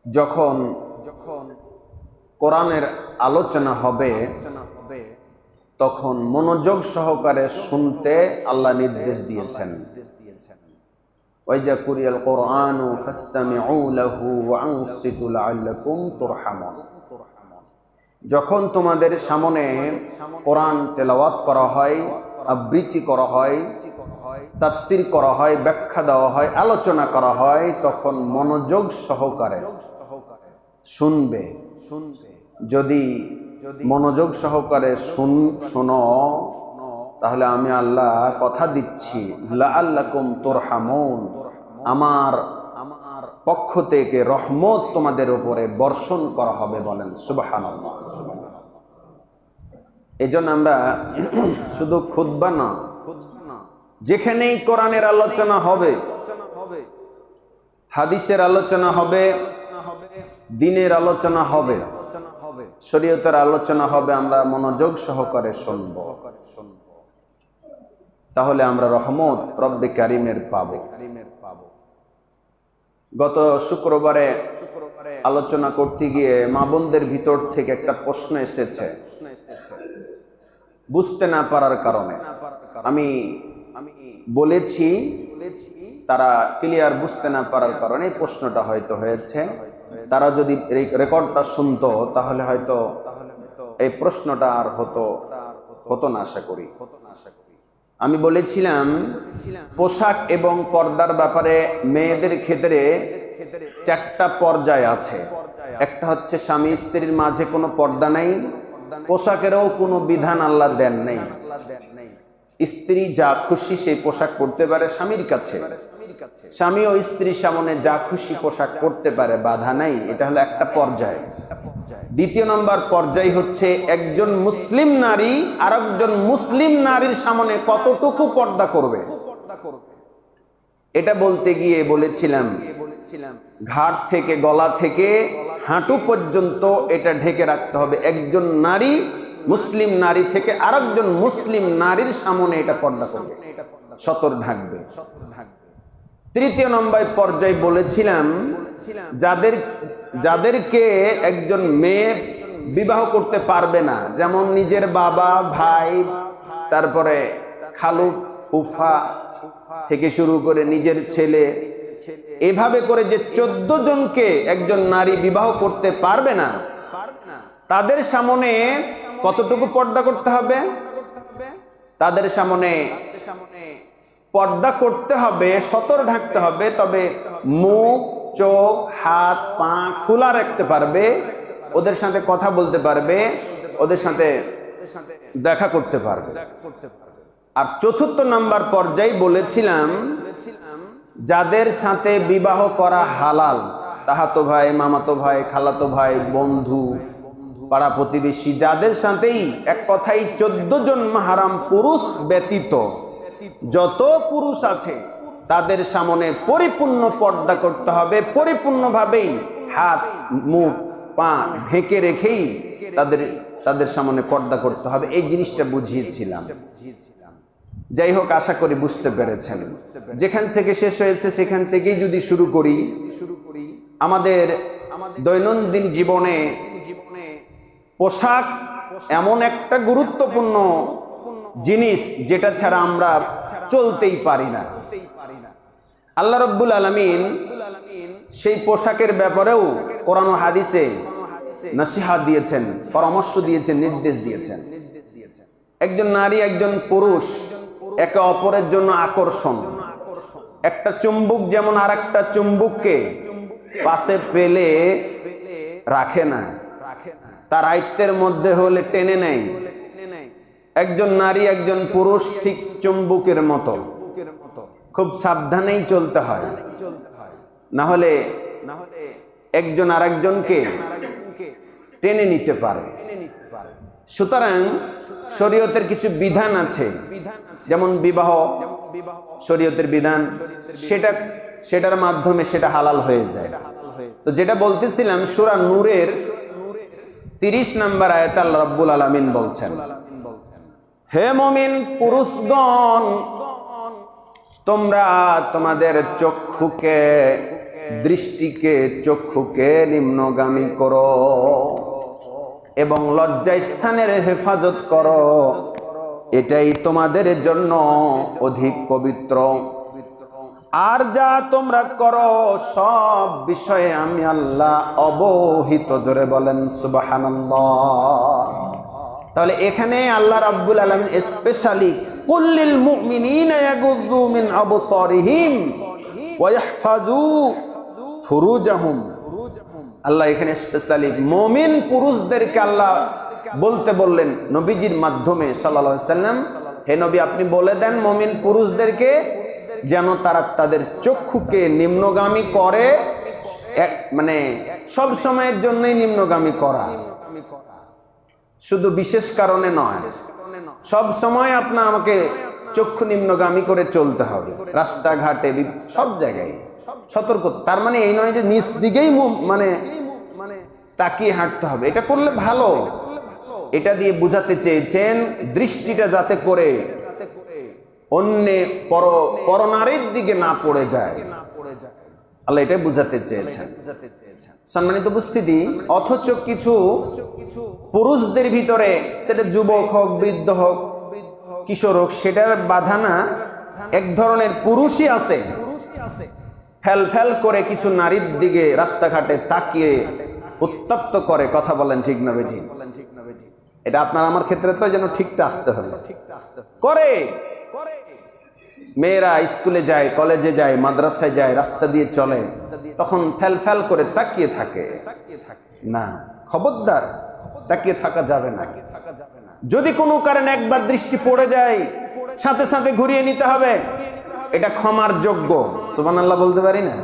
যখন যখন কোরআনের আলোচনা হবে তখন মনোযোগ সহকারে শুনতে আল্লাহ নির্দেশ দিয়েছেন। ওয়াইজা কুরিয়াল কুরআনু ফাসতামিউ লাহু ওয়া আনসিতু লাআল্লাকুম তুরহামুন। যখন তোমাদের সামনে কোরআন তেলাওয়াত করা হয়, আবৃত্তি করা হয়, তাফসীর করা হয়, ব্যাখ্যা দেওয়া হয়, আলোচনা করা হয়, তখন মনোযোগ সহকারে শুনবে। যদি মনোযোগ সহকারে শোনো তাহলে আমি আল্লাহ কথা দিচ্ছি লাআল্লাকুম তুরহামুন, আমার পক্ষ থেকে রহমত তোমাদের উপরে বর্ষণ করা হবে। বলেন সুবহানাল্লাহ। এজন্য আমরা শুধু খুতবা না, যেখানেই কোরআনের আলোচনা হবে, হাদিসের আলোচনা হবে, দ্বীনের আলোচনা হবে, শরীয়তের আলোচনা হবে, আমরা মনোযোগ সহকারে শুনব। তাহলে আমরা রহমত রব্বে কারীমের পাবো। গত শুক্রবারে আলোচনা করতে গিয়ে মা বোনদের ভিতর থেকে একটা প্রশ্ন এসেছে, বুঝতে না পারার কারণে। আমি বলেছি তারা ক্লিয়ার বুঝতে না পারার কারণে প্রশ্নটা হয়তো হয়েছে। তারা যদি রেকর্ডটা শুনতো তাহলে হয়তো এই প্রশ্নটা আর হতো না আশা করি। আমি বলেছিলাম পোশাক এবং পর্দার ব্যাপারে মেয়েদের ক্ষেত্রে 4টা পর্যায় আছে। একটা হচ্ছে স্বামী স্ত্রীর মাঝে কোনো পর্দা নাই, পোশাকেরও কোনো বিধান আল্লাহ দেন নাই। স্ত্রী যা খুশি সেই পোশাক পরতে পারে স্বামীর কাছে, স্বামী ও স্ত্রীর সামনে যা খুশি পোশাক পরতে পারে, বাধা নাই। এটা হলো একটা পর্যায়। দ্বিতীয় নম্বর পর্যায় হচ্ছে একজন মুসলিম নারী আরেকজন মুসলিম নারীর সামনে কতটুকু পর্দা করবে। এটা বলতে গিয়ে বলেছিলাম ঘাট থেকে গলা থেকে হাঁটু পর্যন্ত এটা ঢেকে রাখতে হবে। একজন নারী মুসলিম নারী থেকে আরেকজন মুসলিম নারীর সামনে এটা পর্দা করবে, সতর ঢাকবে। তৃতীয় নম্বর পর্যায়ে বলেছিলাম যাদেরকে একজন মেয়ে বিবাহ করতে পারবে না, যেমন নিজের বাবা, ভাই, তারপরে খালু, ফুফা থেকে শুরু করে নিজের ছেলে, এভাবে করে যে 14 জনকে একজন নারী বিবাহ করতে পারবে না, তাদের সামনে কতটুকু পর্দা করতে হবে? তাদের সামনে পর্দা করতে হবে, সতর ঢাকতে হবে, তবে মুখ, চোখ, হাত, পা খোলা রাখতে পারবে, ওদের সাথে কথা বলতে পারবে, ওদের সাথে দেখা করতে পারবে। আর চতুর্থ নাম্বার পর্যায়ে বলেছিলাম যাদের সাথে বিবাহ করা হালাল, তাহাতো ভাই, মামাতো ভাই, খালাতো ভাই, বন্ধু, পাড়া প্রতিবেশী, যাদের সাথেই এক কথাই 14 জন মাহরাম পুরুষ ব্যতীত যত পুরুষ আছে তাদের সামনে পরিপূর্ণ পর্দা করতে হবে। পরিপূর্ণভাবেই হাত, মুখ, পা ঢেকে রেখেই তাদের সামনে পর্দা করতে হবে। এই জিনিসটা বুঝিয়েছিলাম। যাই হোক, আশা করি বুঝতে পেরেছেন। যেখান থেকে শেষ হয়েছে সেখান থেকেই যদি শুরু করি, আমাদের দৈনন্দিন জীবনে পোশাক এমন একটা গুরুত্বপূর্ণ জিনিস যেটা ছাড়া আমরা চলতেই পারি না। আল্লাহ রাব্বুল আলামিন সেই পোশাকের ব্যাপারেও কোরআন ও হাদিসে নসিহত দিয়েছেন, পরামর্শ দিয়েছেন, নির্দেশ দিয়েছেন। একজন নারী, একজন পুরুষ একে অপরের জন্য আকর্ষণ। একটা চুম্বক যেমন আরেকটা চুম্বককে পাশে পেলে রাখে না, তার আয়ত্তের মধ্যে হলে টেনে নেয়। একজন নারী, একজন পুরুষ ঠিক চুম্বকের মতো, খুব সাবধানেই চলতে হয়, না হলে একজন আরেকজনকে টেনে নিতে পারে। সুতরাং শরীয়তের কিছু বিধান আছে, যেমন বিবাহ শরীয়তের বিধান, সেটার মাধ্যমে সেটা হালাল হয়ে যায়। তো যেটা বলতেছিলাম, সূরা নূরের 30 নম্বর আয়াতে আল্লাহ রাব্বুল আলামিন বলছেন, হে মুমিন পুরুষগণ, তোমরা তোমাদের চক্ষুকে দৃষ্টিকে চক্ষুকে নিম্নগামী করো এবং লজ্জাস্থানের হেফাজত করো, এটাই তোমাদের জন্য অধিক পবিত্র। আর যা তোমরা করো সব বিষয়ে আমি আল্লাহ অবহিত। জোরে বলেন সুবহানাল্লাহ। তাহলে এখানে আল্লাহ রাব্বুল আলামিন স্পেশালি কুল্লিল মুমিনিনা ইয়াগুযু মিন আবসারিহিম ওয়া ইয়াহফাজু ফুরুজাহুম। আল্লাহ এখানে স্পেশালি মুমিন পুরুষদেরকে আল্লাহ বলতে বললেন নবীজির মাধ্যমে সাল্লাল্লাহু আলাইহি সাল্লাম, হে নবী আপনি বলে দেন মুমিন পুরুষদেরকে যেন তারা তাদের চক্ষুকে নিম্নগামী করে, মানে সব সময়ের জন্যই নিম্নগামী করা, শুধু বিশেষ কারণে নয়। সব সময় আপনার আমাকে চক্ষু নিম্নগামী করে চলতে হবে, রাস্তাঘাটে সব জায়গায় সতর্ক। তার মানে এই নয় যে নিচ দিকেই মানে তাকিয়ে হাঁটতে হবে, এটা করলে ভালো। এটা দিয়ে বুঝাতে চেয়েছেন দৃষ্টিটা যাতে করে অন্য পরনারীর দিকে না পড়ে যায়, আল্লাহ এটাই বুঝাতে চেয়েছেন। সম্মানিত উপস্থিতি, অথচ কিছু পুরুষদের ভিতরে, সেটা যুবক হোক, বৃদ্ধ হোক, কিশোর হোক, সেটার বাধা না, এক ধরনের পুরুষই আছে ফেল ফেল করে কিছু নারীর দিকে রাস্তাঘাটে তাকিয়ে উত্তপ্ত করে। কথা বলেন ঠিক না বেঠি? এটা আপনার আমার ক্ষেত্রে তো যেন ঠিকটা আসতে হলো করে। মেয়েরা স্কুলে যায়, কলেজে যায়, মাদ্রাসায় যায়, রাস্তা দিয়ে চলে, তখন ফেল ফেল করে তাকিয়ে থাকে না। খবরদার, তাকিয়ে থাকা যাবে না। যদি কোনো কারণে একবার দৃষ্টি পড়ে যায় সাথে সাথে ঘুরিয়ে নিতে হবে, এটা ক্ষমার যোগ্য। সুবহানাল্লাহ বলতে পারি না?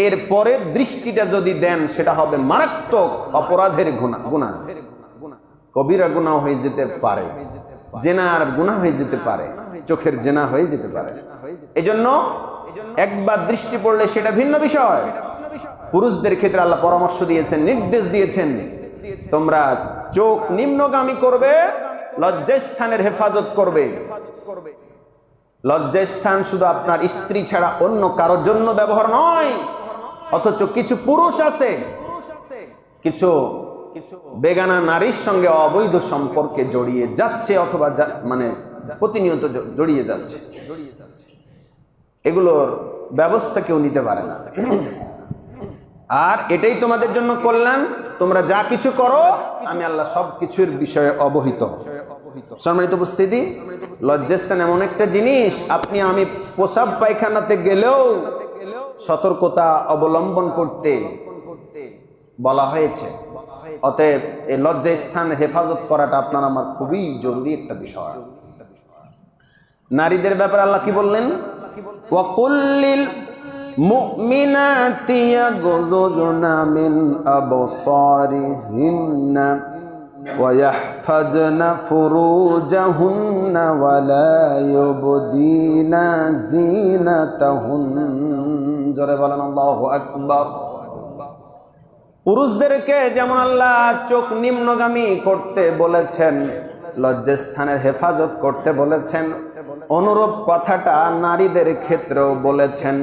এরপরে দৃষ্টিটা যদি দেন সেটা হবে মারাত্মক অপরাধের গুনাহ, কবিরা গুনাহ হয়ে যেতে পারে, জেনার গুনাহ হয়ে যেতে পারে, চোখের জেনা হয়ে যেতে পারে। এজন্য একবার দৃষ্টি পড়লে সেটা ভিন্ন বিষয়। পুরুষদের ক্ষেত্রে আল্লাহ পরামর্শ দিয়েছেন, নির্দেশ দিয়েছেন, তোমরা চোখ নিম্নগামী করবে, লজ্জাস্থানের হেফাজত করবে। লজ্জাস্থান শুধু আপনার স্ত্রী ছাড়া অন্য কারোর জন্য ব্যবহার নয়। অথচ কিছু পুরুষ আছে কিছু বেগানা নারীর সঙ্গে অবৈধ সম্পর্কে জড়িয়ে যাচ্ছে, অথবা মানে প্রতিনিয়ত জড়িয়ে যাচ্ছে। এগুলোর ব্যবস্থা কেউ নিতে পারে না। আর এটাই তোমাদের জন্য কল্যাণ। তোমরা যা কিছু করো আমি আল্লাহ সব কিছুর বিষয়ে অবহিত। সম্মানিত উপস্থিতি, লজ্জাস্থান এমন একটা জিনিস, আপনি আমি প্রসাব পায়খানাতে গেলেও সতর্কতা অবলম্বন করতে বলা হয়েছে। অতএব এই লজ্জাস্থান হেফাজত করাটা আপনার আমার খুবই জরুরি একটা বিষয়। নারীদের ব্যাপারে আল্লাহ কি বললেন? ওয়াকুল্লিল মুমিনাতি ইয়াগুযুনা মিন আবসারিহিন্না ওয়া ইয়াহফাজনা ফুরুজাহুন্না ওয়া লা ইউবদিনা যিনাতাহুন্না। জোরে বলেন আল্লাহু আকবার। পুরুষদেরকে যেমন আল্লাহ চোখ নিম্নগামী করতে বলেছেন, লজ্জাস্থানের হেফাজত করতে বলেছেন, অনুরূপ কথাটা নারীদের ক্ষেত্রেও বলেছেন।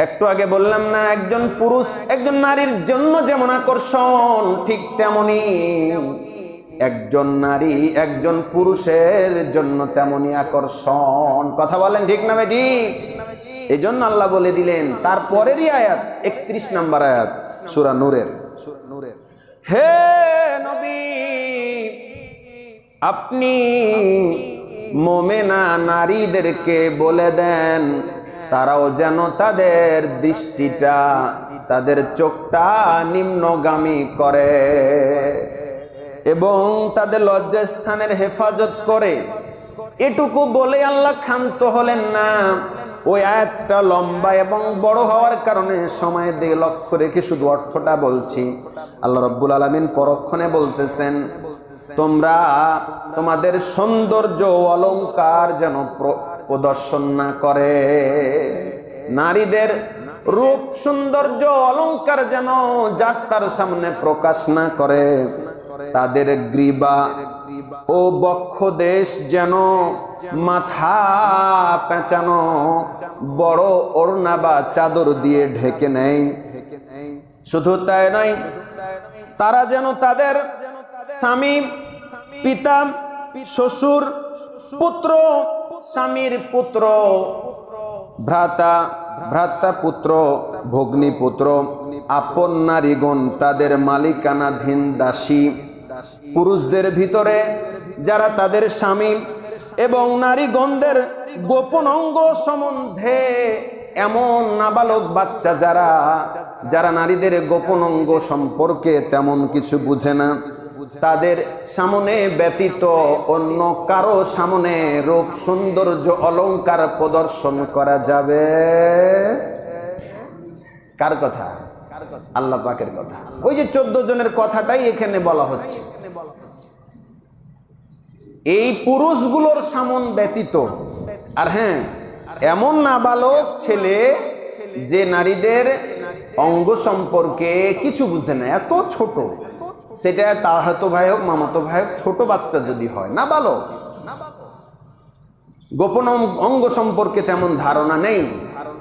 একটু আগে বললাম না, একজন পুরুষ একজন নারীর জন্য যেমন আকর্ষণ, ঠিক তেমনি একজন নারী একজন পুরুষের জন্য তেমনি আকর্ষণ। কথা বলেন ঠিক না ভাই? ঠিক। এই জন্য আল্লাহ বলে দিলেন তারপরেরই আয়াত, 31 নম্বর আয়াত সূরা নূরের, হে নবী আপনি মুমিনা নারীদেরকে বলে দেন তারাও যেন তাদের দৃষ্টিটা, তাদের চোখটা নিম্নগামী করে এবং তাদের লজ্জাস্থানের হেফাজত করে। এটুকু বলে আল্লাহ ক্ষান্ত হলেন না। ওই আয়াতটা লম্বা এবং বড় হওয়ার কারণে সময়ের দিকে লক্ষ্য রেখে শুধু অর্থটা বলছি। আল্লাহ রাব্বুল আলামিন পরক্ষণে বলতেছেন, তোমরা তোমাদের সৌন্দর্য অলংকার যেন প্রদর্শন না করে, নারীদের রূপ সৌন্দর্য অলংকার যেন যাত্রার সামনে প্রকাশ না করে। তাদের গ্রীবা ও বক্ষ দেশ যেন মাথা পেঁচানো বড় ওড়না বা চাদর দিয়ে ঢেকে নেয়। শুধু তাই নয়, তারা যেন তাদের স্বামী, পিতা, শ্বশুর, পুত্র, স্বামীর পুত্র, ভ্রাতা পুত্র, ভগ্নী পুত্র, আপন নারীগণ তাদের মালিকানাধীন দাসী। পুরুষদের ভিতরে যারা তাদের স্বামী এবং নারীগণদের গোপন অঙ্গ সম্বন্ধে এমন নাবালক বাচ্চা যারা নারীদের গোপন অঙ্গ সম্পর্কে তেমন কিছু বুঝে না, তাদের সামনে ব্যতীত অন্য কারো সামনে রূপ সৌন্দর্য অলংকার প্রদর্শন করা যাবে। কার কথা? আল্লাহ পাকের কথা। ওই যে 14 জনের কথাটাই এখানে বলা হচ্ছে। এই পুরুষগুলোর সামন ব্যতীত। আর হ্যাঁ, এমন নাবালক ছেলে যে নারীদের অঙ্গ সম্পর্কে কিছু বুঝে না, এত ছোট, সেটা তাহাতো ভাই হোক, মামাতো ভাই হোক, ছোট বাচ্চা যদি হয়, নাবালক, গোপন অঙ্গ সম্পর্কে তেমন ধারণা নেই,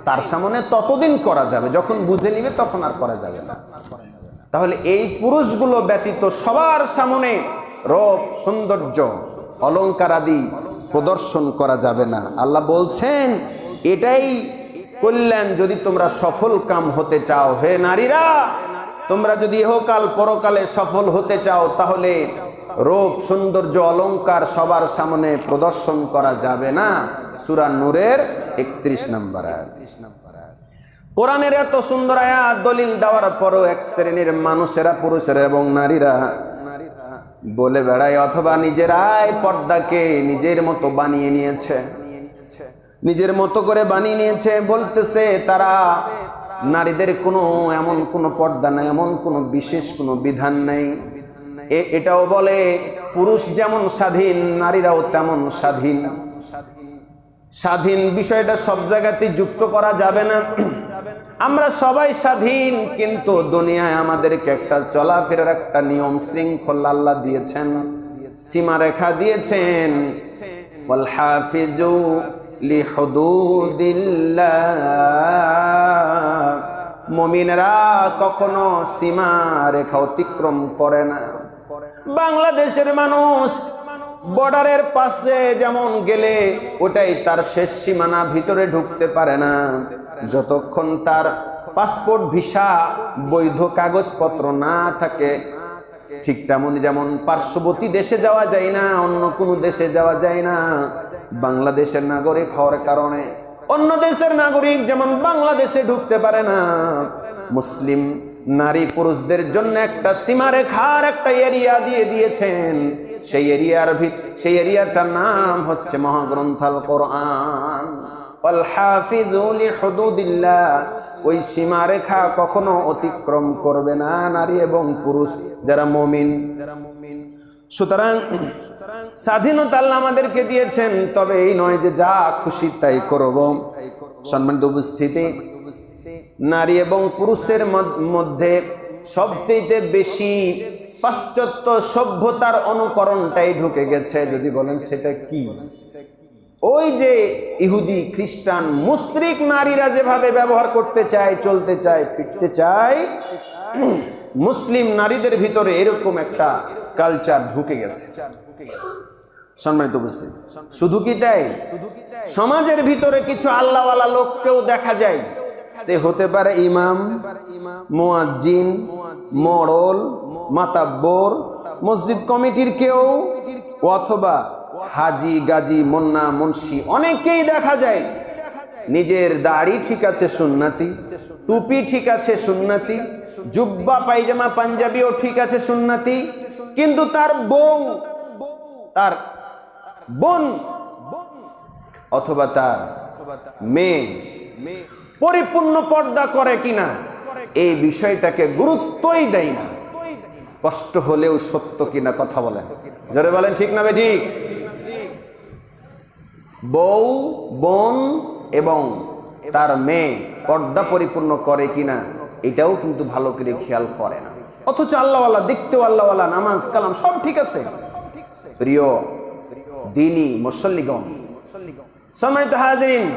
তার সামনে ততদিন করা যাবে, যখন বুঝে নিবে তখন আর করা যাবে না। তাহলে এই পুরুষগুলো ব্যতীত সবার সামনে রূপ সৌন্দর্য অলংকার আদি প্রদর্শন করা যাবে না। আল্লাহ বলছেন এটাই কল্যাণ যদি তোমরা সফল কাম হতে চাও। হে নারীরা, তোমরা যদি ইহকাল পরকালে সফল হতে চাও, তাহলে রূপ সৌন্দর্য অলংকার সবার সামনে প্রদর্শন করা যাবে না। সূরা নূরের 31 নম্বর আয়াত। কোরআনের এত সুন্দর আয়াত দলিল দেওয়ার পরও এক শ্রেণীর মানুষেরা, পুরুষেরা এবং নারীরা বলে বেড়ায় অথবা নিজেরাই পর্দাকে নিজের মতো বানিয়ে নিয়েছে, নিজের মতো করে বানিয়ে নিয়েছে। বলতেছে তারা নারীদের এমন কোনো পর্দা নাই, এমন কোনো বিশেষ কোনো বিধান নাই। এটাও বলে পুরুষ যেমন স্বাধীন, নারীরাও তেমন স্বাধীন। স্বাধীন বিষয়টা সব জায়গাতেই যুক্ত করা যাবে না। আমরা সবাই স্বাধীন, কিন্তু দুনিয়ায় আমাদেরকে একটা চলাফেরার একটা নিয়ম শৃঙ্খলা আল্লাহ দিয়েছেন, সীমারেখা দিয়েছেন। ওয়াল হাফিজু লিহুদুদিল্লাহ, মুমিনরা কখনো সীমা রেখা অতিক্রম করে না। বাংলাদেশের মানুষ বর্ডারের পাশে যেমন গেলে ওটাই তার শেষ সীমানা, ভিতরে ঢুকতে পারে না যতক্ষণ তার পাসপোর্ট, ভিসা, বৈধ কাগজপত্র না থাকে। ঠিক তেমন যেমন পার্শ্ববর্তী দেশে যাওয়া যায় না, অন্য কোনো দেশে যাওয়া যায় না বাংলাদেশের নাগরিক হওয়ার কারণে। অন্য দেশের নাগরিক যেমন বাংলাদেশে ঢুকতে পারে না, মুসলিম নারী পুরুষদের জন্য একটা সীমারেখার একটা এরিয়া দিয়ে দিয়েছেন। সেই এরিয়াটার নাম হচ্ছে মহাগ্রন্থ আল কোরআন। ওয়াল হাফিজু লিহুদুদিল্লাহ, ওই সীমারেখা কখনো অতিক্রম করবে না নারী এবং পুরুষ যারা মুমিন। সুতরাং স্বাধীনতা আল্লাহ আমাদেরকে দিয়েছেন, তবে এই নয় যে যা খুশি তাই করব। সম্মানিত উপস্থিতি, নারী এবং পুরুষের মধ্যে সবচেয়ে বেশি পাশ্চাত্য সভ্যতার অনুকরণটাই ঢুকে গেছে। যদি বলেন সেটা কি? ওই যে ইহুদি, খ্রিস্টান, মুশরিক নারীরা যেভাবে ব্যবহার করতে চায়, চলতে চায়, ফিরতে চায়, মুসলিম নারীদের ভিতরে এরকম একটা কালচার ঢুকে গেছে। সম্মানিত উপস্থিতি, শুধু কি তাই, সমাজের ভিতরে কিছু আল্লাহওয়ালা লোককেও দেখা যায়। সে হতে পারে ইমাম, মুয়াজ্জিন, মোড়ল, মাতাব্বর, মসজিদ কমিটির কেউ, অথবা হাজি, গাজী, মুন্না, মুন্সি। অনেকেই দেখা যায় নিজের দাড়ি ঠিক আছে সুন্নতি, টুপি ঠিক আছে সুন্নতি, জুব্বা পায়জামা পাঞ্জাবিও ঠিক আছে সুন্নতি, কিন্তু তার বউ, তার বোন অথবা তার মেয়ে পরিপূর্ণ পর্দা করে কিনা এই বিষয়টাকে গুরুত্বই দেয় না। কষ্ট হলেও সত্য কিনা কথা বলেন, জোরে বলেন, ঠিক না বেঠিক? বউ, বোন এবং তার মেয়ে পর্দা পরিপূর্ণ করে কিনা এটাও কিন্তু ভালো করে খেয়াল করে না। অথচ আল্লাহওয়ালা, দেখতেও আল্লাহওয়ালা, নামাজ কালাম সব ঠিক আছে। প্রিয় দ্বীনি মুসল্লিগণ, সম্মানিত হাজিরিন,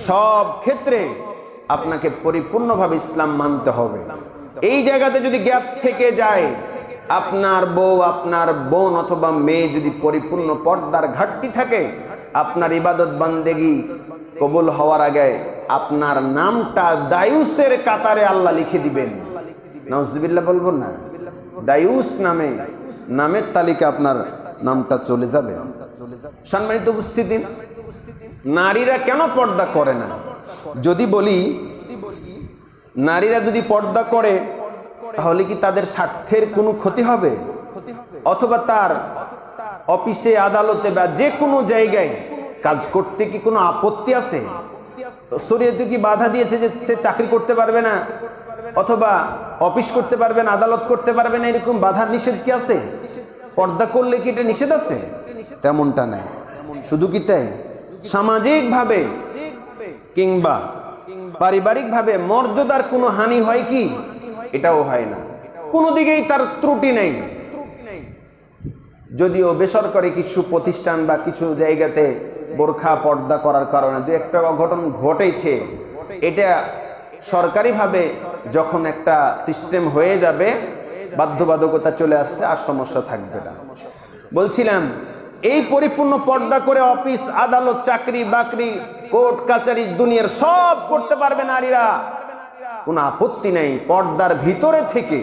সব ক্ষেত্রে আপনাকে পরিপূর্ণভাবে ইসলাম মানতে হবে। এই জায়গাতে যদি গ্যাপ থেকে যায়, আপনার বউ, আপনার বোন অথবা মেয়ে যদি পরিপূর্ণ পর্দার ঘাটতি থাকে, আপনার ইবাদত বান্দেগি কবুল হওয়ার আগে আপনার নামটা দায়ুসের কাতারে আল্লাহ লিখে দিবেন। নাউজুবিল্লাহ বলবো না, দায়ুস নামে, নামের তালিকা আপনার নামটা চলে যাবে। সম্মানিত উপস্থিতি, নারীরা কেন পর্দা করে না? যদি বলি নারীরা যদি পর্দা করে তাহলে কি তাদের স্বার্থের কোনো ক্ষতি হবে? অথবা তার অফিসে, আদালতে বা যে কোনো জায়গায় কাজ করতে কি কোনো আপত্তি আছে? শরীয়তে কি বাধা দিয়েছে যে সে চাকরি করতে পারবে না, অথবা অফিস করতে পারবে না, আদালত করতে পারবে না, এরকম বাধার নিষেধ কি আছে? পর্দা করলে কি এটা নিষেধ আছে? তেমনটা নেই। শুধু কি তাই, সামাজিকভাবে কিংবা পারিবারিকভাবে মর্যাদার কোনো হানি হয় কি? এটাও হয় না, কোনো দিকেই তার ত্রুটি নেই। যদিও বেসরকারি কিছু প্রতিষ্ঠান বা কিছু জায়গাতে বোরখা পর্দা করার কারণে দু একটা অঘটন ঘটেছে, এটা সরকারিভাবে যখন একটা সিস্টেম হয়ে যাবে, বাধ্যবাধকতা চলে আসলে আর সমস্যা থাকবে না। বলছিলাম, এই পরিপূর্ণ পর্দা করে অফিস, আদালত, চাকরি বাকরি, কোর্ট কাচারি, দুনিয়ার সব করতে পারবে নারীরা, কোনো আপত্তি নেই। পর্দার ভিতরে থেকে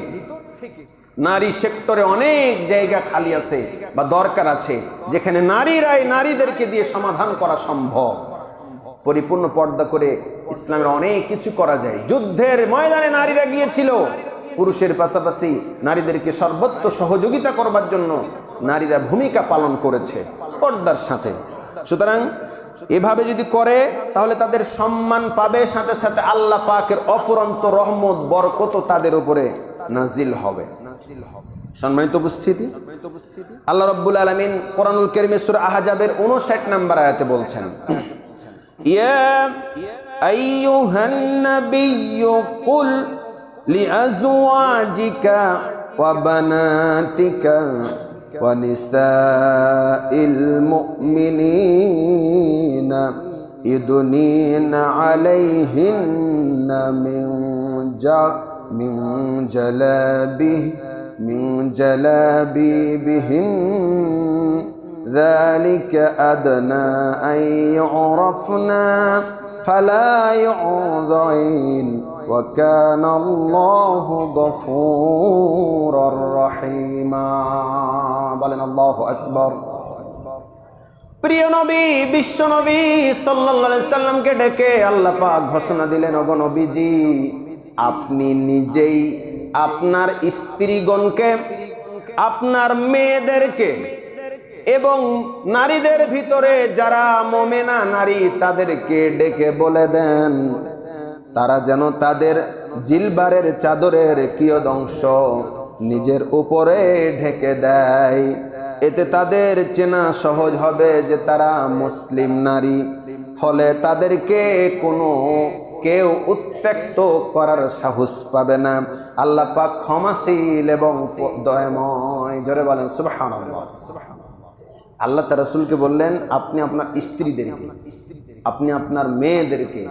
নারী সেক্টরে অনেক জায়গা খালি আছে বা দরকার আছে, যেখানে নারীরাই নারীদেরকে দিয়ে সমাধান করা সম্ভব। পরিপূর্ণ পর্দা করে ইসলামের অনেক কিছু করা যায়। যুদ্ধের ময়দানে নারীরা গিয়েছিল, পুরুষের পাশাপাশি নারীদেরকে সর্বত্র সহযোগিতা করবার জন্য নারীরা ভূমিকা পালন করেছে পর্দার সাথে। সুতরাং এভাবে যদি করে তাহলে তাদের সম্মান পাবে, সাথে সাথে আল্লাহ পাকের অফুরন্ত রহমত, বরকত তাদের উপরে নাজিল হবে। সম্মানিত উপস্থিতি, আল্লাহ রাব্বুল আলামিন কোরআনুল কারীমে সূরা আহজাবের 59 নম্বর আয়াতে বলছেন, ইয়া আইয়ুহান নাবিয়্যু কুল লিআজওয়াজিকা ওয়া বানাতিকা ওয়া নিসাইল মুমিনিনা ইদুনিনা আলাইহিন্না মিন জালাবিবিহিন ذلك أدنى أن يعرفنا فلا يؤذين وكان الله غفورا رحيما বলেন আল্লাহু আকবার। প্রিয় নবী, বিশ্ব নবী সাল্লাল্লাহু আলাইহি সাল্লামকে ডেকে আল্লাহ পাক ঘোষণা দিলেন, ওগো নবীজি, আপনি নিজেই আপনার স্ত্রীগণকে, আপনার মেয়েদেরকে এবং নারীদের ভিতরে যারা মুমিনা নারী তাদেরকে ডেকে বলে দেন তারা যেন তাদের জিলবারের চাদরের কিয়দংশ নিজের উপরে ঢেকে দেয়। এতে তাদের চেনা সহজ হবে যে তারা মুসলিম নারী, ফলে তাদেরকে কোনো কেউ উত্ত্যক্ত করার সাহস পাবে না। আল্লাহ পাক ক্ষমাশীল এবং দয়াময়। জোরে বলেন সুবহানাল্লাহ। আল্লাহ তার রাসূলকে বললেন, আপনি আপনার স্ত্রীদেরকে, আপনি আপনার মেয়েদেরকে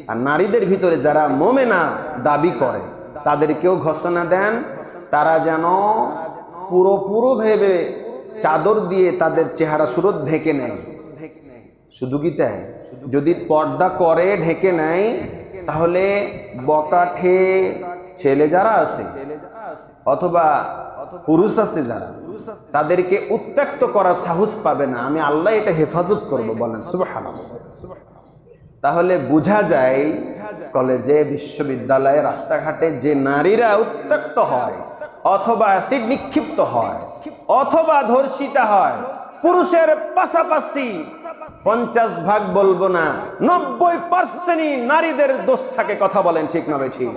আর নারীদের ভিতরে যারা মুমিনা দাবি করে তাদেরকেও ঘোষণা দেন তারা যেন পুরোপুরো ভেবে চাদর দিয়ে তাদের চেহারা সুরত ঢেকে নেয়। শুধু কি তাই, যদি পর্দা করে ঢেকে নেয় তাহলে বকাঠে ছেলে যারা আছে অথবা পুরুষ আছে যারা, তাদেরকে উত্ত্যক্ত করার সাহস পাবে না। আমি আল্লাহ এটা হেফাজত করব, বলেন সুবহানাল্লাহ। তাহলে বোঝা যায় কলেজে, বিশ্ববিদ্যালয়ে, রাস্তাঘাটে যে নারীরা উত্ত্যক্ত হয় অথবা অ্যাসিড নিক্ষিপ্ত হয় অথবা ধর্ষিতা হয়, পুরুষের পাশাপাশি 50 ভাগ বলবো না 90% নারীদের দোষ থাকে। কথা বলেন ঠিক না ভাই? ঠিক।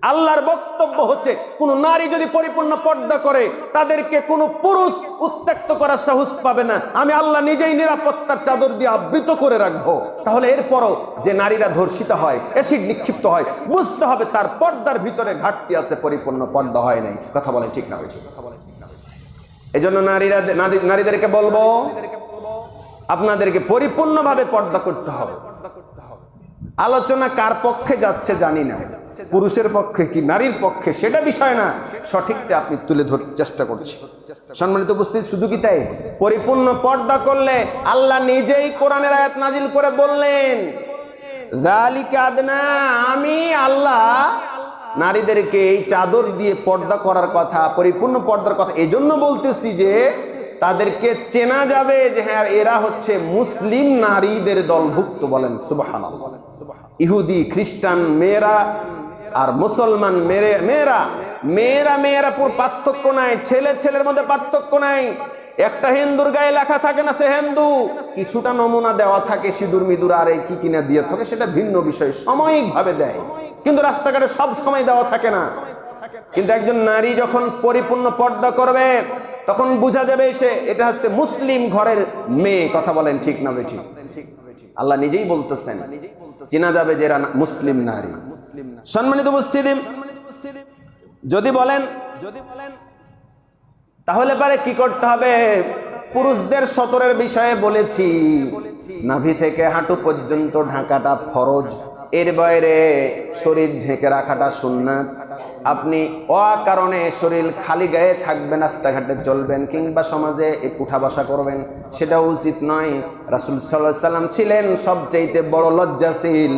আল্লাহর বক্তব্য হচ্ছে কোন নারী যদি পরিপূর্ণ পর্দা করে তাদেরকে কোন পুরুষ উত্ত্যক্ত করার সাহস পাবে না, আমি আল্লাহ নিজেই নিরাপত্তার চাদর দিয়ে আবৃত করে রাখবো। তাহলে এরপরও যে নারীরা ধর্ষিত হয়, অ্যাসিড নিক্ষিপ্ত হয়, বুঝতে হবে তার পর্দার ভিতরে ঘাটতি আছে, পরিপূর্ণ পর্দা হয় নাই। কথা বলে ঠিক না হয়েছে? এজন্য নারীদেরকে বলবো আপনাদেরকে পরিপূর্ণভাবে পর্দা করতে হবে। আলোচনা কার পক্ষে যাচ্ছে জানি না, পুরুষের পক্ষে কি নারীর পক্ষে সেটা বিষয় না, সঠিকটা আপনি তুলে ধরতে চেষ্টা করছি। সম্মানিত উপস্থিতি, শুধু কি তাই? পরিপূর্ণ পর্দা করলে আল্লাহ নিজেই কোরআনের আয়াত নাজিল করে বললেন, যালিকা আদনা, আমি আল্লাহ নারীদেরকে এই চাদর দিয়ে পর্দা করার কথা, পরিপূর্ণ পর্দার কথা এজন্য বলতেছি যে তাদেরকে চেনা যাবে যে হ্যাঁ এরা হচ্ছে মুসলিম নারীদের দলভুক্ত। বলেন সুবহানাল্লাহ। ইহুদি খ্রিস্টান মেয়েরা আর মুসলমান মেয়েরা পুরো পার্থক্য নাই, ছেলের মধ্যে পার্থক্য নাই। একটা হিন্দুর গায়ে লেখা থাকে না সে হিন্দু, কিছুটা নমুনা দেওয়া থাকে সিঁদুর মিদুর আর এই কি কিনা দিয়ে থাকে, সেটা ভিন্ন বিষয়, সাময়িক ভাবে দেয়, কিন্তু রাস্তাঘাটে সব সময় দেওয়া থাকে না। কিন্তু একজন নারী যখন পরিপূর্ণ পর্দা করবে তখন বোঝা যাবে সে এটা হচ্ছে মুসলিম ঘরের মেয়ে। কথা বলেন ঠিক না বেঠিক? আল্লাহ নিজেই বলতেছেন, চেনা যাবে যে এরা মুসলিম নারী। সম্মানিত উপস্থিতি, যদি বলেন তাহলে পারে কি করতে হবে? পুরুষদের সতরের বিষয়ে বলেছি, নাভি থেকে হাঁটু পর্যন্ত ঢাকাটা ফরজ, এর বাইরে শরীর ঢেকে রাখাটা সুন্নাত। আপনি অকারণে শরীর খালি গায়ে থাকবেন, রাস্তাঘাটে চলবেন কিংবা সমাজে উঠা বসা করবেন, সেটা উচিত নয়। রাসূল সাল্লাল্লাহু আলাইহি সাল্লাম ছিলেন সবচেয়ে বড় লজ্জাশীল।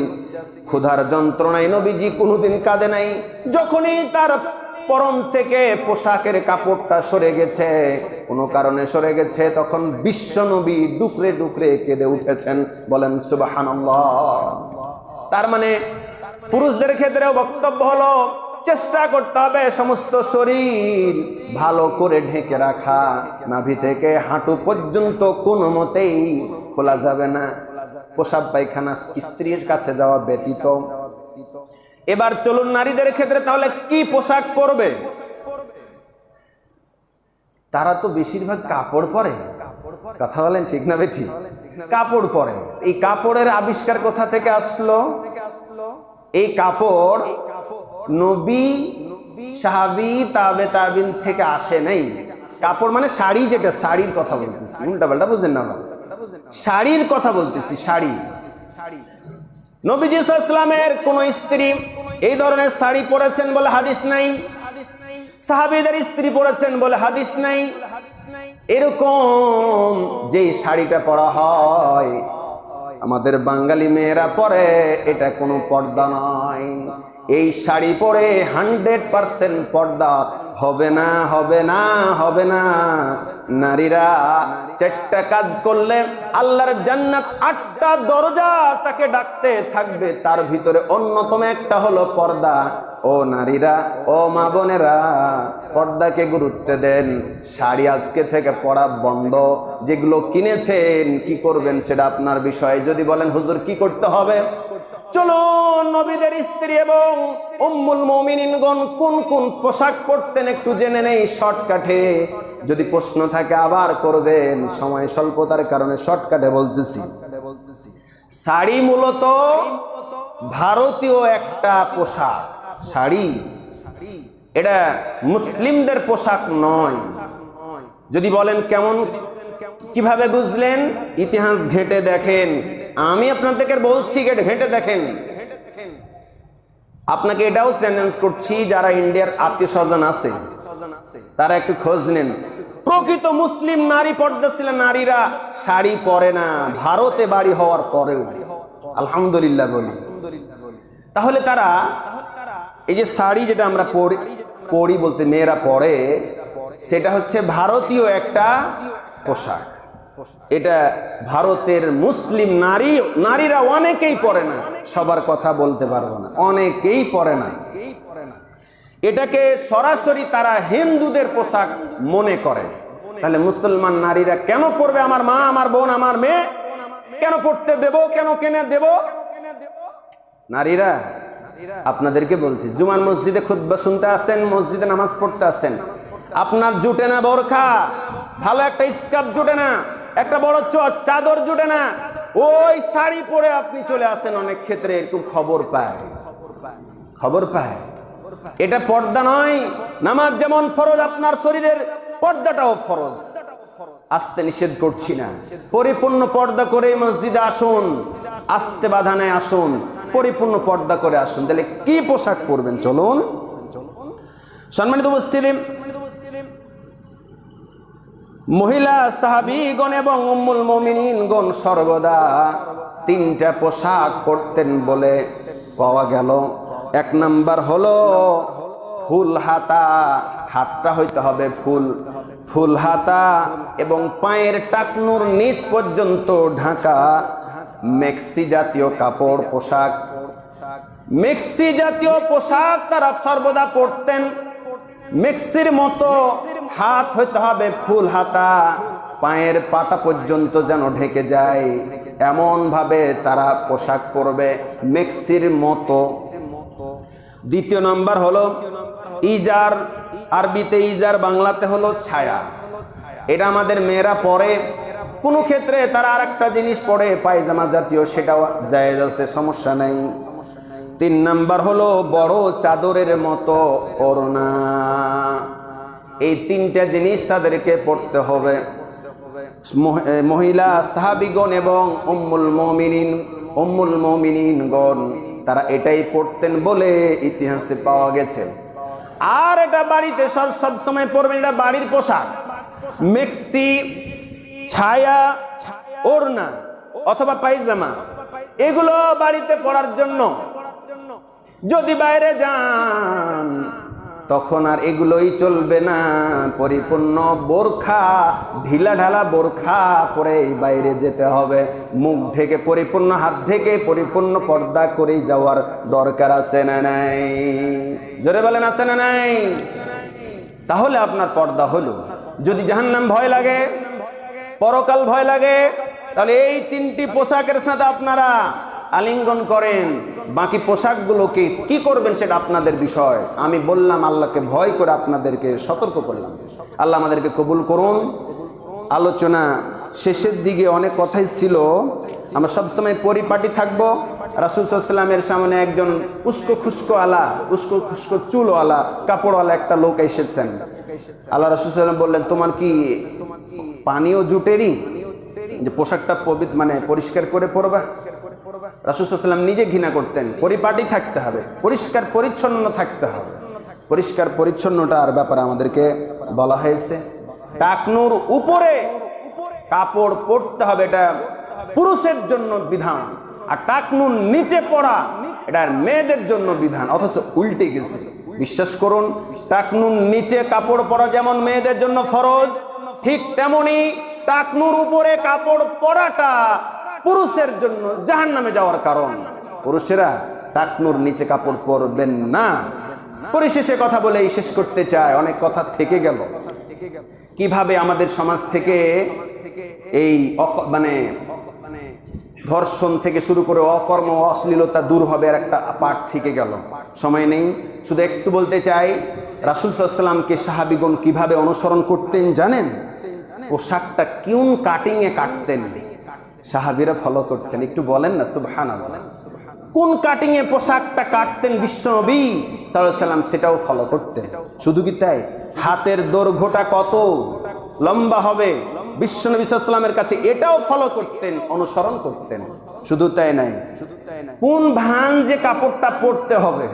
ক্ষুধার যন্ত্রণায় নবীজি কোনোদিন কাঁদে নাই। যখনই তার পরন থেকে পোশাকের কাপড়টা সরে গেছে, কোনো কারণে সরে গেছে, তখন বিশ্ব নবী ডুকরে ডুকরে কেঁদে উঠেছেন। বলেন সুবহানাল্লাহ। তার মানে পুরুষদের ক্ষেত্রেও বক্তব্য হলো চেষ্টা করতে হবে সমস্ত শরীর ভালো করে ঢেকে রাখা, নাভি থেকে হাঁটু পর্যন্ত কোনো মতেই খোলা যাবে না, পোশাক পায়খানা স্ত্রীর কাছে যাওয়া ব্যতীত। এবার চলুন নারীদের ক্ষেত্রে তাহলে কি পোশাক পরবে? তারা তো বেশিরভাগ কাপড় পরে। কথা বলেন ঠিক না বেঠি? কাপড় পরে। এই কাপড়ের আবিষ্কার কোথা থেকে আসলো? এই কাপড় নবী, সাহাবী, তাবে তাবিন থেকে আসে নাই। কাপড় মানে শাড়ি, যেটা শাড়ির কথা বলতেছি, উল্টা পাল্টা বুঝেন না, শাড়ির কথা বলতেছি। শাড়ি, নবীজি সাল্লাল্লাহু আলাইহি ওয়াসাল্লামের কোন স্ত্রী এই ধরনের শাড়ি পরেছেন বলে হাদিস নাই, সাহাবীদের স্ত্রী পরেছেন বলে হাদিস নাই। এরকম যে শাড়িটা পরা হয় আমাদের বাঙালি মেয়েরা পরে, এটা কোনো পর্দা নয়। এই শাড়ি পরে 100% পর্দা হবে না, হবে না, হবে না। নারীরা 4টা কাজ করলে আল্লাহর জান্নাত 8টা দরজা তাকে ডাকতে থাকবে, তার ভিতরে অন্যতম একটা হলো পর্দা। ও নারীরা, ও মা বোনেরা, পর্দাকে গুরুত্ব দেন। শাড়ি আজকে থেকে পরা বন্ধ। যেগুলো কিনেছেন কি করবেন সেটা আপনার বিষয়। যদি বলেন হুজুর কি করতে হবে, চলো নবীদের স্ত্রী এবং উম্মুল মুমিনিনগণ কোন কোন পোশাক পরতেন একটু জেনে নেই শর্টকাটে। যদি প্রশ্ন থাকে আবার করবেন, সময় স্বল্পতার কারণে শর্টকাটে বলতেছি। শাড়ি মূলত ভারতীয় একটা পোশাক। শাড়ি এটা মুসলিমদের পোশাক নয়। যদি বলেন কেমন, কিভাবে বুঝলেন? ইতিহাস ঘেঁটে দেখেন। আমি আপনাদেরকে বলছি ঘেঁটে দেখেন। আপনাকে এটাও চ্যালেঞ্জ করছি, যারা ইন্ডিয়ার আত্মীয় স্বজন আছে তারা একটু খোঁজ নেন। প্রকৃত মুসলিম নারী পর্দাশীল নারীরা শাড়ি পরে না, ভারতে বাড়ি হওয়ার পরেও। আলহামদুলিল্লাহ বলি। তাহলে তারা এই যে শাড়ি যেটা আমরা পরি বলতে মেয়েরা পরে, সেটা হচ্ছে ভারতীয় একটা পোশাক। এটা ভারতের মুসলিম নারীরা অনেকেই পরে না, সবার কথা বলতে পারবো না, অনেকেই পরে না। এটাকে সরাসরি তারা হিন্দুদের পোশাক মনে করে। তাহলে মুসলমান নারীরা কেন পরবে? আমার মা, আমার বোন, আমার মেয়ে কেন পড়তে দেব, কেন কিনে দেব? নারীরা আপনাদেরকে বলছি, জুমার মসজিদে খুতবা শুনতে আসেন, মসজিদে নামাজ পড়তে আসেন, আপনার জুটে না বোরখা, ভালো একটা স্কার্ফ জুটে না, একটা বড় চাদর জুটে না, ওই শাড়ি পরে আপনি চলে আসেন, অনেক ক্ষেত্রে এরকম খবর পায়। এটা পর্দা নয়। নামাজ যেমন ফরজ, আপনার শরীরের পর্দাটাও ফরজ। আসতে নিষেধ করছি না, পরিপূর্ণ পর্দা করে মসজিদে আসুন, আসতে বাধা নেই, আসুন পরিপূর্ণ পর্দা করে আসুন। তাহলে কি পোশাক পরবেন চলুন। সম্মানিত উপস্থিতি, মহিলা সাহাবীগণ এবং উম্মুল মুমিনিনগণ সর্বদা তিনটা পোশাক পরতেন বলে পাওয়া গেল। এক নাম্বার হলো ফুল হাতা, হাতটা হইতে হবে ফুল হাতা এবং পায়ের টাকনুর নিচ পর্যন্ত ঢাকা মেক্সি জাতীয় কাপড় পোশাক। মেক্সি জাতীয় পোশাক তারা সর্বদা পরতেন। মেক্সির মতো হাত হইতে হবে ফুল হাতা, পায়ের পাতা পর্যন্ত যেন ঢেকে যায়, এমন ভাবে তারা পোশাক পরবে মেক্সির মতো। দ্বিতীয় নাম্বার হলো ইজার, আরবিতে ইজার, বাংলাতে হলো ছায়া। এটা আমাদের মেয়েরা পরে, কোনো ক্ষেত্রে তারা আরেকটা জিনিস পরে পায়জামা জাতীয়, সেটাও জায়েজ আছে, সমস্যা নেই। তিন নাম্বার হলো বড় চাদরের মতো ওড়না। এই তিনটা জিনিস তাদেরকে পড়তে হবে। মহিলা সাহাবীগণ এবং উম্মুল মুমিনিনগণ তারা এটাই পড়তেন বলে ইতিহাসে পাওয়া গেছে। আর এটা বাড়িতে সব সময় পরবেন, এটা বাড়ির পোশাক। মেক্সি, ছায়া, ওড়না অথবা পায়জামা, এগুলো বাড়িতে পরার জন্য। যদি বাইরে যান তখন আর এগুলোই চলবে না, পরিপূর্ণ বোরখা, ঢিলা ঢালা বোরখা পরে বাইরে যেতে হবে। মুখ ঢেকে পরিপূর্ণ, হাত ঢেকে পরিপূর্ণ পর্দা করেই যাওয়ার দরকার আছে না নাই? জোরে বলেন আছে না নাই? তাহলে আপনার পর্দা হলো। যদি জাহান্নাম ভয় লাগে, পরকাল ভয় লাগে, তাহলে এই তিনটি পোশাকের সাথে আপনারা আলিঙ্গন করেন। বাকি পোশাকগুলোকে কি করবেন সেটা আপনাদের বিষয়। আমি বললাম আল্লাহকে ভয় করে আপনাদেরকে সতর্ক করলাম। আল্লাহ আমাদেরকে কবুল করুন। আলোচনা শেষের দিকে অনেক কথাই ছিল, আমরা সবসময় পরিপাটি থাকবো। রাসূল সাল্লাল্লাহু আলাইহি ওয়াসাল্লামের সামনে একজন উস্কো খুস্কো চুলওয়ালা কাপড়ওয়ালা একটা লোক এসেছেন। আল্লাহ রাসূল সাল্লাল্লাহু আলাইহি ওয়াসাল্লাম বললেন, তোমার কি পানিও জুটেনি যে পোশাকটা মানে পরিষ্কার করে পরবা? রাসূল সাল্লাল্লাহু আলাইহি ওয়াসাল্লাম নিজে ঘৃণা করতেন। পরিপাটি থাকতে হবে, পরিষ্কার পরিচ্ছন্ন থাকতে হবে। পরিষ্কার পরিচ্ছন্নতার ব্যাপারে আমাদেরকে বলা হয়েছে। টাকনুর উপরে কাপড় পরতে হবে, এটা পুরুষের জন্য বিধান। আর টাকনুর নিচে পড়া এটা মেয়েদের জন্য বিধান, অথচ উল্টে গেছে। বিশ্বাস করুন, টাকনুর নিচে কাপড় পরা যেমন মেয়েদের জন্য ফরজ, ঠিক তেমনি টাকনুর উপরে কাপড় পরাটা পুরুষের জন্য জাহান্নামে যাওয়ার কারণ। পুরুষেরা টাকনুর নিচে কাপড় পরবেন না। পরিশেষে কথা বলেই শেষ করতে চায়, অনেক কথা থেকে গেল। কিভাবে আমাদের সমাজ থেকে এই ধর্ষণ থেকে শুরু করে অকর্ম অশ্লীলতা দূর হবে, আর একটা পাঠ থেকে গেল, সময় নেই। শুধু একটু বলতে চাই, রাসূল সাল্লাল্লাহু আলাইহি ওয়াসাল্লামকে সাহাবীগণ কিভাবে অনুসরণ করতেন জানেন? পোশাকটা কোন কাটিং এ কাটতেন, সাহাবীরা ফলো করতেন। একটু বলেন না সুবহানাল্লাহ। কোন কাটিং এ পোশাকটা কাটতেন বিশ্বনবী সাল্লাল্লাহু আলাইহি ওয়াসাল্লাম, সেটাও ফলো করতেন। শুধু কি তাই, হাতের দৈর্ঘ্যটা কত লম্বা হবে বিশ্বনবী সাল্লাল্লাহু আলাইহি ওয়াসাল্লামের কাছে এটাও ফলো করতেন, অনুসরণ করতেন। শুধু তাই নাই, কোন ভান যে কাপড়টা পরতে হবে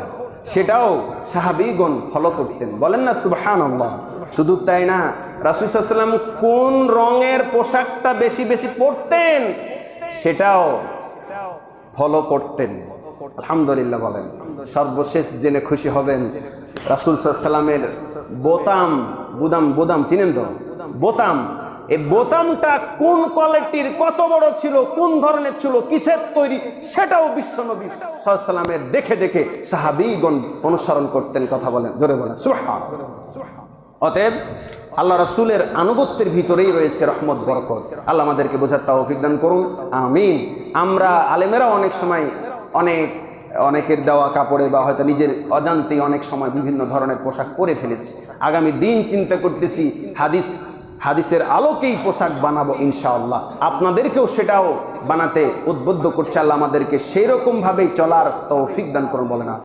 সেটাও সাহাবীগণ ফলো করতেন। বলেন না সুবহানাল্লাহ। শুধু তাই না, রাসূল সাল্লাল্লাহু আলাইহি ওয়াসাল্লাম কোন রঙের পোশাকটা বেশি বেশি পরতেন সেটাও ফলো করতেন। আলহামদুলিল্লাহ বলেন। সর্বশেষ জেনে খুশি হবেন, রাসূল সাল্লাল্লাহু আলাইহি ওয়াসাল্লামের বোতাম চিনেন তো? বোতাম, এই বোতামটা কোন কোয়ালিটির, কত বড় ছিল, কোন ধরনের ছিল, কিসের তৈরি, সেটাও বিশ্বনবী সাল্লাল্লাহু আলাইহি ওয়াসাল্লামের দেখে দেখে সাহাবীগণ অনুসরণ করতেন। কথা বলেন, জোরে বলেন সুবহানাল্লাহ। অতএব আল্লাহ রাসূলের আনুগত্যের ভিতরেই রয়েছে রহমত, বরকত। আল্লাহ আমাদেরকে বোঝার তৌফিক দান করুন, আমিন। আমরা আলেমেরা অনেক সময় অনেক অনেকের দেওয়া কাপড়ে বা হয়তো নিজের অজান্তেই অনেক সময় বিভিন্ন ধরনের পোশাক পরে ফেলেছি। আগামী দিন চিন্তা করতেছি হাদিসের আলোকেই পোশাক বানাবো ইনশাআল্লাহ। আপনাদেরকেও সেটাও বানাতে উদ্বুদ্ধ করছে আল্লাহ, আমাদেরকে সেই রকম ভাবেই চলার তৌফিক দান করুন বলেন।